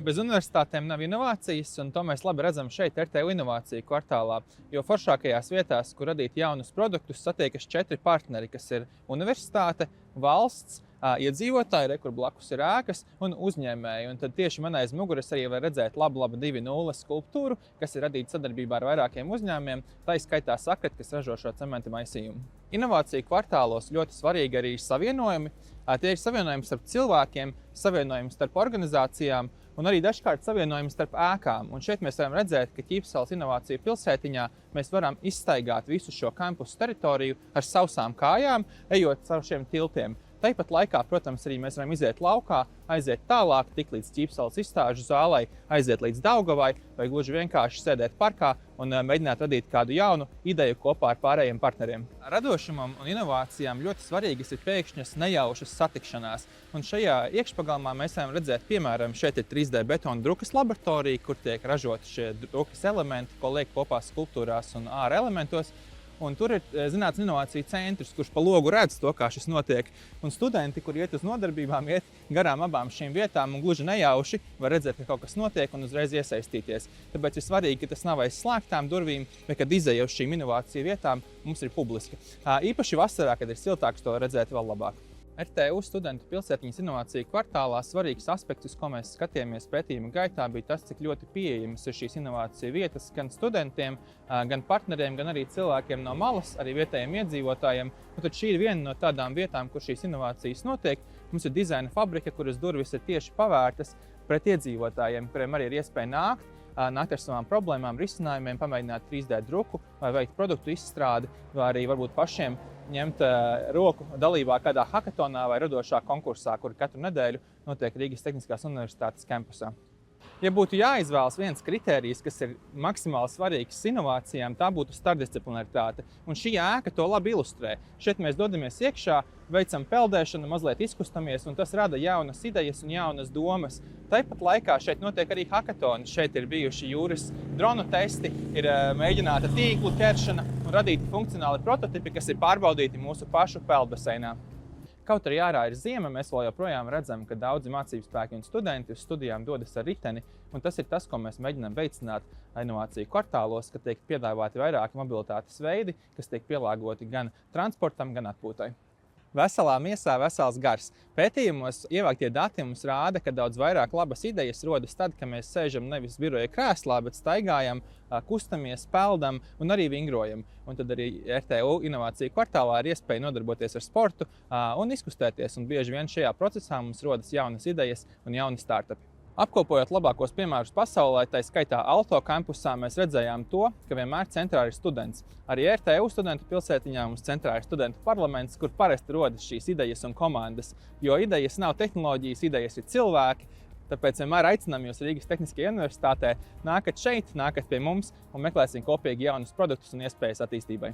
bez universitātēm nav inovācijas, un to mēs labi redzam šeit RTU inovāciju kvartālā. Jo foršākajās vietās, kur radīt jaunus produktus, satiekas 4 partneri, kas ir universitāte, valsts, iedzīvotāji, kur blakus ir ēkas, un uzņēmēji. Un tad tieši man aiz muguras arī var redzēt laba 2.0 skulptūru, kas ir radīta sadarbībā ar vairākiem uzņēmumiem, tā izskaitā Sakrat, kas ražo šo cementa maisījumu. Inovāciju kvartālos ļoti svarīgi arī savienojumi. Tie ir savienojumi starp cilvēkiem, savienojumi starp organizācijām un arī dažkārt savienojumi starp ēkām. Un šeit mēs varam redzēt, ka Ķīpseles inovāciju pilsētiņā mēs varam izstaigāt visu šo kampusu teritoriju ar sausām kājām, ejot caur šiem tiltiem. Tāpat laikā, protams, arī mēs varam iziet laukā, aiziet tālāk, tik līdz Ķīpseles izstāžu zālei, aiziet līdz Daugavai vai gluži vienkārši sēdēt parkā un mēģināt radīt kādu jaunu ideju kopā ar pārējiem partneriem. Radošumam un inovācijām ļoti svarīgas ir pēkšņas nejaušas satikšanās. Un šajā iekšpagalmā mēs varam redzēt, piemēram, šeit ir 3D betona drukas laboratorija, kur tiek ražoti šie drukas elementi, ko liek kopā skulptūrās un āra elementos. Un tur ir zinātnes inovāciju centrs, kurš pa logu redz to, kā šis notiek. Un studenti, kur iet uz nodarbībām, iet garām abām šīm vietām un gluži nejauši var redzēt, ka kaut kas notiek un uzreiz iesaistīties. Tāpēc ir svarīgi, ka tas nav aiz slēgtām durvīm, bet kad izeja uz šīm inovāciju vietām, mums ir publiski. Īpaši vasarā, kad ir siltāks, to redzēt vēl labāk. RTU studentu pilsētiņas inovāciju kvartālā svarīgs aspekts, uz ko mēs skatījāmies pētījuma gaitā, bija tas, cik ļoti pieejamas ir šīs inovāciju vietas gan studentiem, gan partneriem, gan arī cilvēkiem no malas, arī vietējiem iedzīvotājiem. Un tad šī ir viena no tādām vietām, kur šīs inovācijas notiek. Mums ir dizaina fabrika, kuras durvis ir tieši pavērtas pret iedzīvotājiem, kuriem arī ir iespēja nākt ar savām problēmām, risinājumiem, pamēģināt 3D druku vai veikt produktu izstrādi, vai arī varbūt pašiem ņemt roku dalībā kādā hakatonā vai radošā konkursā, kur katru nedēļu notiek Rīgas Tehniskās universitātes kampusā. Ja būtu jāizvēlas viens kritērijs, kas ir maksimāli svarīgs inovācijām, tā būtu starpdisciplinaritāte. Un šī ēka to labi ilustrē. Šeit mēs dodamies iekšā, veicam peldēšanu, mazliet izkustamies, un tas rada jaunas idejas un jaunas domas. Tāpat laikā šeit notiek arī hakatoni. Šeit ir bijuši jūras dronu testi, ir mēģināta tīklu ķeršana un radīti funkcionāli prototipi, kas ir pārbaudīti mūsu pašu peldbaseinā. Kaut arī ārā ir ziema, mēs vēl joprojām redzam, ka daudzi mācību spēki un studenti uz studijām dodas ar riteni, un tas ir tas, ko mēs mēģinām veicināt inovāciju kvartālos, ka tiek piedāvāti vairāki mobilitātes veidi, kas tiek pielāgoti gan transportam, gan atpūtai. Veselā miesā vesels gars. Pētījumos ievāktie dati mums rāda, ka daudz vairāk labas idejas rodas tad, kad mēs sēžam nevis biroja krēslā, bet staigājam, kustamies, peldam un arī vingrojam. Un tad arī RTU inovāciju kvartālā ir iespēja nodarboties ar sportu un izkustēties. Un bieži vien šajā procesā mums rodas jaunas idejas un jauni startupi. Apkopojot labākos piemērus pasaulē, tā skaitā Alto kampusā, mēs redzējām to, ka vienmēr centrā ir students. Arī RTU studentu pilsētiņā mums centrā ir studentu parlaments, kur parasti rodas šīs idejas un komandas. Jo idejas nav tehnoloģijas, idejas ir cilvēki. Tāpēc vienmēr aicinām jūs Rīgas Tehniskajā universitātē, nākat šeit, nākat pie mums un meklēsim kopīgi jaunus produktus un iespējas attīstībai.